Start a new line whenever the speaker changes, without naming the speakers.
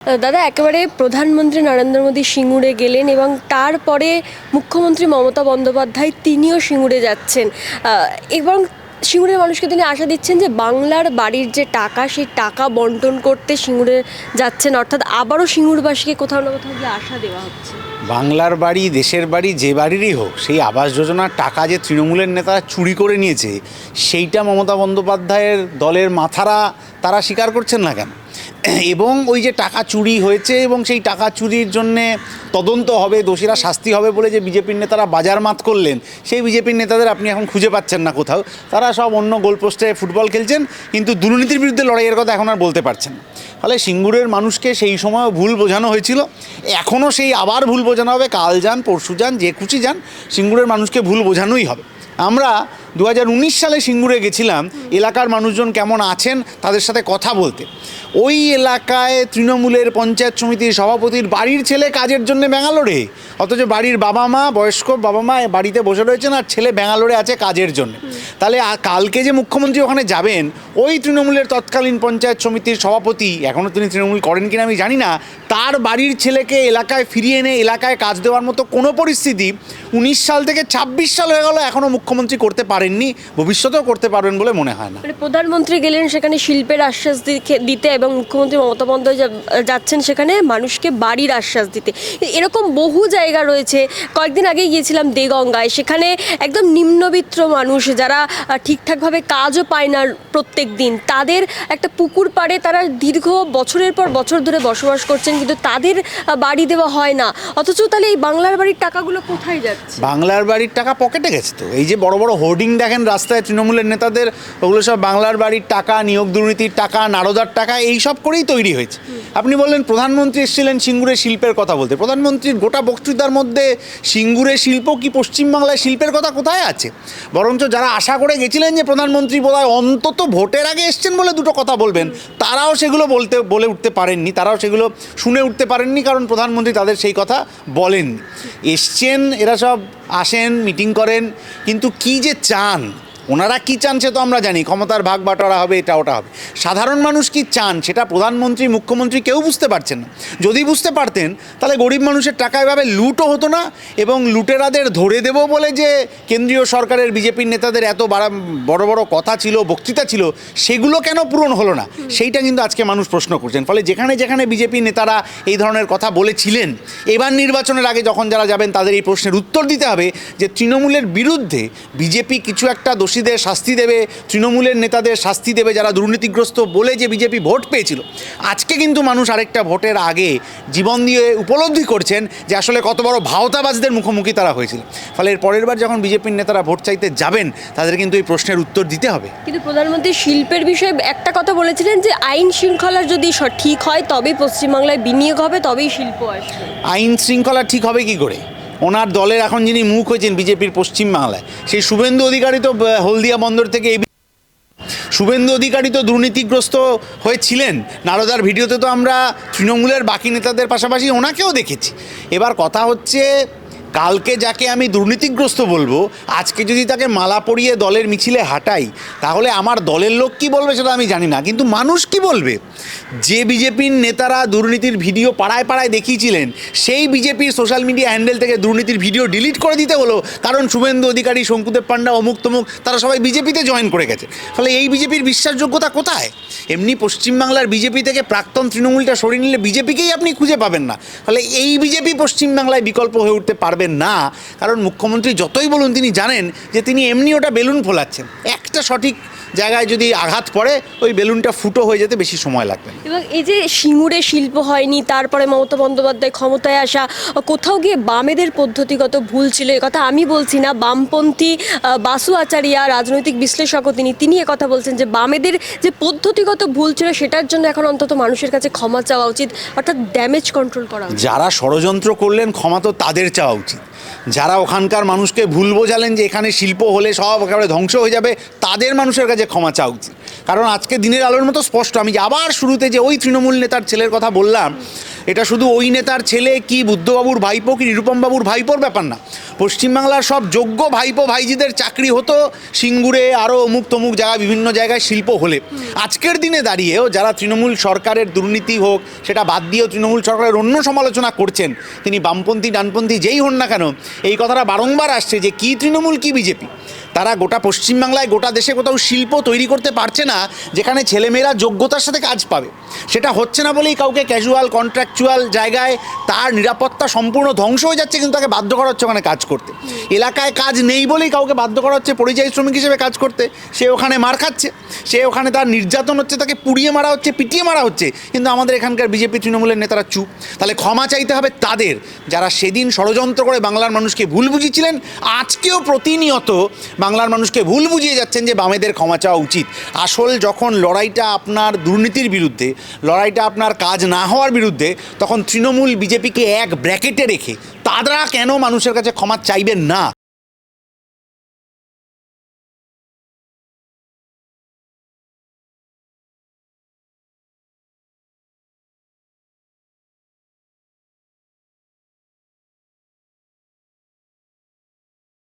দাদা একেবারে প্রধানমন্ত্রী নরেন্দ্র মোদী সিঙ্গুরে গেলেন এবং তারপরে মুখ্যমন্ত্রী মমতা বন্দ্যোপাধ্যায় তিনিও সিঙ্গুরে যাচ্ছেন এবং সিঙ্গুরের মানুষকে তিনি আশা দিচ্ছেন যে বাংলার বাড়ির যে টাকা সেই টাকা বন্টন করতে সিঙ্গুরে যাচ্ছেন, অর্থাৎ আবারও সিঙ্গুরবাসীকে কোথাও না কোথাও গিয়ে আশা দেওয়া হচ্ছে।
বাংলার বাড়ি, দেশের বাড়ি, যে বাড়িরই হোক, সেই আবাস যোজনার টাকা যে তৃণমূলের নেতারা চুরি করে নিয়েছে সেইটা মমতা বন্দ্যোপাধ্যায়ের দলের মাথারা তারা স্বীকার করছেন না কেন? এবং ওই যে টাকা চুরি হয়েছে এবং সেই টাকা চুরির জন্যে তদন্ত হবে, দোষীরা শাস্তি হবে বলে যে বিজেপির নেতারা বাজারমাত করলেন, সেই বিজেপির নেতাদের আপনি এখন খুঁজে পাচ্ছেন না কোথাও। তারা সব অন্য গোলপোস্টে ফুটবল খেলছেন, কিন্তু দুর্নীতির বিরুদ্ধে লড়াইয়ের কথা এখন আর বলতে পারছেন না। ফলে সিঙ্গুরের মানুষকে সেই সময়ও ভুল বোঝানো হয়েছিল, এখনও সেই আবার ভুল বোঝানো হবে। কাল যান, পরশু যান, যে খুশি যান, সিঙ্গুরের মানুষকে ভুল বোঝানোই হবে। আমরা 2019 সালে সিঙ্গুরে গেছিলাম এলাকার মানুষজন কেমন আছেন তাদের সাথে কথা বলতে। ওই এলাকায় তৃণমূলের পঞ্চায়েত সমিতির সভাপতির বাড়ির ছেলে কাজের জন্য ব্যাঙ্গালোরে, অথচ বাড়ির বাবা মা, বয়স্ক বাবা মা বাড়িতে বসে রয়েছেন আর ছেলে ব্যাঙ্গালোরে আছে কাজের জন্য। তাহলে কালকে যে মুখ্যমন্ত্রী ওখানে যাবেন, ওই তৃণমূলের তৎকালীন পঞ্চায়েত সমিতির সভাপতি, এখনও তিনি তৃণমূল করেন কিনা আমি জানি না, তার বাড়ির ছেলেকে এলাকায় ফিরিয়ে এনে এলাকায় কাজ দেওয়ার মতো কোনো পরিস্থিতি 19 সাল থেকে 26 সাল হয়ে গেল এখনও মুখ্যমন্ত্রী করতে পারেননি, ভবিষ্যতেও করতে পারবেন বলে মনে হয় না।
প্রধানমন্ত্রী গেলেন সেখানে শিল্পের আশ্বাস দিতে এবং মুখ্যমন্ত্রী মমতা বন্দ্যোপাধ্যায় যাচ্ছেন সেখানে মানুষকে বাড়ির আশ্বাস দিতে। এরকম বহু জায়গা রয়েছে। কয়েকদিন আগেই গিয়েছিলাম দেগঙ্গায়, সেখানে একদম নিম্নবিত্ত মানুষ যারা ঠিকঠাকভাবে কাজও পায় না প্রত্যেক দিন, তাদের একটা পুকুর পাড়ে তারা দীর্ঘ বছরের পর বছর ধরে বসবাস করছেন, কিন্তু তাদের বাড়ি দেওয়া হয় না। অথচ তাহলে এই বাংলার বাড়ির টাকাগুলো কোথায় যাচ্ছে?
বাংলার বাড়ির টাকা পকেটে গেছে তো। এই যে বড় বড় হোর্ডিং দেখেন রাস্তায় তৃণমূলের নেতাদের, ওগুলো সব বাংলার বাড়ির টাকা, নিয়োগ দুর্নীতির টাকা, নারদার টাকা, এই সব করেই তৈরি হয়েছে। আপনি বললেন প্রধানমন্ত্রী এসেছিলেন সিঙ্গুরে শিল্পের কথা বলতে। প্রধানমন্ত্রীর গোটা বক্তৃতার মধ্যে সিঙ্গুরে শিল্প কি পশ্চিমবাংলায় শিল্পের কথা কোথায় আছে? বরঞ্চ যারা আশা করে গেছিলেন যে প্রধানমন্ত্রী বোধহয় অন্তত ভোটের আগে এসছেন বলে দুটো কথা বলবেন, তারাও সেগুলো বলে উঠতে পারেননি, তারাও সেগুলো শুনে উঠতে পারেননি, কারণ প্রধানমন্ত্রী তাদের সেই কথা বলেননি। এসছেন, এরা সব আসেন, মিটিং করেন, কিন্তু কি যে চান, ওনারা কী চান সে তো আমরা জানি, ক্ষমতার ভাগ বাটোয়ারা হবে, এটা ওটা হবে। সাধারণ মানুষ কি চান সেটা প্রধানমন্ত্রী, মুখ্যমন্ত্রী কেউ বুঝতে পারছেন না। যদি বুঝতে পারতেন তাহলে গরিব মানুষের টাকা এভাবে লুটও হতো না, এবং লুটেরাদের ধরে দেব বলে যে কেন্দ্রীয় সরকারের বিজেপির নেতাদের এত বড় বড় কথা ছিল, বক্তৃতা ছিল, সেগুলো কেন পূরণ হলো না, সেইটা কিন্তু আজকে মানুষ প্রশ্ন করছেন। ফলে যেখানে যেখানে বিজেপি নেতারা এই ধরনের কথা বলেছিলেন, এবার নির্বাচনের আগে যখন যারা যাবেন তাদের এই প্রশ্নের উত্তর দিতে হবে যে তৃণমূলের বিরুদ্ধে বিজেপি কিছু একটা দোষীদের শাস্তি দেবে, তৃণমূলের নেতাদের শাস্তি দেবে যারা দুর্নীতিগ্রস্ত বলে যে বিজেপি ভোট পেয়েছিল। আজকে কিন্তু মানুষ আরেকটা ভোটের আগে জীবন দিয়ে উপলব্ধি করছেন যে আসলে কত বড় ভাওতাবাজদের মুখোমুখি তারা হয়েছিল। ফলে এর পরের বার যখন বিজেপির নেতারা ভোট চাইতে যাবেন, তাদের কিন্তু এই প্রশ্নের উত্তর দিতে হবে। কিন্তু
প্রধানমন্ত্রী শিল্পের বিষয়ে একটা কথা বলেছিলেন যে আইন শৃঙ্খলা যদি ঠিক হয় তবেই পশ্চিমবাংলায় বিনিয়োগ হবে, তবেই শিল্প আসবে।
আইন শৃঙ্খলা ঠিক হবে কি করে? ওনার দলের এখন যিনি মুখ হয়েছেন বিজেপির পশ্চিমবাংলায়, সেই শুভেন্দু অধিকারী তো হলদিয়া বন্দর থেকে শুভেন্দু অধিকারী তো দুর্নীতিগ্রস্ত হয়েছিলেন। নারদার ভিডিওতে তো আমরা তৃণমূলের বাকি নেতাদের পাশাপাশি ওনাকেও দেখেছি। এবার কথা হচ্ছে, কালকে যাকে আমি দুর্নীতিগ্রস্ত বলবো, আজকে যদি তাকে মালা পরিয়ে দলের মিছিলে হাঁটাই, তাহলে আমার দলের লোক কী বলবে সেটা আমি জানি না, কিন্তু মানুষ কি বলবে? যে বিজেপির নেতারা দুর্নীতির ভিডিও পাড়ায় পাড়ায় দেখিয়েছিলেন, সেই বিজেপির সোশ্যাল মিডিয়া হ্যান্ডেল থেকে দুর্নীতির ভিডিও ডিলিট করে দিতে হলো, কারণ শুভেন্দু অধিকারী, শঙ্কুদেব পান্ডা, অমুক তমুক তারা সবাই বিজেপিতে জয়েন করে গেছে। ফলে এই বিজেপির বিশ্বাসযোগ্যতা কোথায়? এমনি পশ্চিমবাংলার বিজেপি থেকে প্রাক্তন তৃণমূলটা সরিয়ে নিলে বিজেপিকেই আপনি খুঁজে পাবেন না। ফলে এই বিজেপি পশ্চিমবাংলায় বিকল্প হয়ে উঠতে পারবেন না, কারণ মুখ্যমন্ত্রী যতই বলুন তিনি জানেন যে তিনি এমনি ওটা বেলুন ফোলাচ্ছেন। একটা সঠিক জায়গায় যদি আঘাত পড়ে, ওই বেলুনটা ফুটো হয়ে যেতে বেশি সময় লাগবে।
এবং এই যে সিঙ্গুরে শিল্প হয়নি, তারপরে মমতা বন্দ্যোপাধ্যায় ক্ষমতায় আসা, কোথাও গিয়ে বামেদের পদ্ধতিগত ভুল ছিল, কথা আমি বলছি না, বামপন্থী বাসু আচারিয়া রাজনৈতিক বিশ্লেষকও তিনি কথা বলছেন যে বামেদের যে পদ্ধতিগত ভুল ছিল সেটার জন্য এখন অন্তত মানুষের কাছে ক্ষমা চাওয়া উচিত, অর্থাৎ ড্যামেজ কন্ট্রোল করা উচিত।
যারা ষড়যন্ত্র করলেন ক্ষমা তো তাদের চাওয়া উচিত। যারা ওখানকার মানুষকে ভুল বোঝালেন যে এখানে শিল্প হলে সব একেবারে ধ্বংস হয়ে যাবে, তাদের মানুষের কাছে ক্ষমা চাওয়া উচিত। কারণ আজকে দিনের আলোর মতো স্পষ্ট, আমি আবার শুরুতে যে ওই তৃণমূল নেতার ছেলের কথা বললাম, এটা শুধু ওই নেতার ছেলে কি বুদ্ধবাবুর ভাইপো কি নিরুপমবাবুর ভাইপোর ব্যাপার না, পশ্চিমবাংলার সব যোগ্য ভাইপো ভাইজিদের চাকরি হতো সিঙ্গুরে, আরও অমুক তমুক জায়গায়, বিভিন্ন জায়গায় শিল্প হলে। আজকের দিনে দাঁড়িয়েও যারা তৃণমূল সরকারের দুর্নীতি হোক সেটা বাদ দিয়েও তৃণমূল সরকারের অন্য সমালোচনা করছেন, তিনি বামপন্থী ডানপন্থী যেই হন না কেন, এই কথাটা বারংবার আসছে যে কি তৃণমূল কি বিজেপি, তারা গোটা পশ্চিমবাংলায় গোটা দেশে কোথাও শিল্প তৈরি করতে পারছে না যেখানে ছেলেমেয়েরা যোগ্যতার সাথে কাজ পাবে। সেটা হচ্ছে না বলেই কাউকে ক্যাজুয়াল কন্ট্রাকচুয়াল জায়গায় তার নিরাপত্তা সম্পূর্ণ ধ্বংস হয়ে যাচ্ছে, কিন্তু তাকে বাধ্য করা হচ্ছে ওখানে কাজ করতে। এলাকায় কাজ নেই বলেই কাউকে বাধ্য করা হচ্ছে পরিযায়ী শ্রমিক হিসেবে কাজ করতে, সে ওখানে মার খাচ্ছে, সে ওখানে তার নির্যাতন হচ্ছে, তাকে পুড়িয়ে মারা হচ্ছে, পিটিয়ে মারা হচ্ছে, কিন্তু আমাদের এখানকার বিজেপি তৃণমূলের নেতারা চুপ। তাহলে ক্ষমা চাইতে হবে তাদের, যারা সেদিন ষড়যন্ত্র করে বাংলার মানুষকে ভুল বুঝিয়েছিলেন, আজকেও প্রতিনিয়ত বাংলার মানুষকে ভুল বুঝিয়ে যাচ্ছেন যে বামেদের ক্ষমা চাওয়া উচিত। আসল যখন লড়াইটা আপনার দুর্নীতির বিরুদ্ধে, লড়াইটা আপনার কাজ না হওয়ার বিরুদ্ধে, তখন তৃণমূল বিজেপিকে এক ব্র্যাকেটে রেখে তারা কেন মানুষের কাছে ক্ষমা চাইবেন না?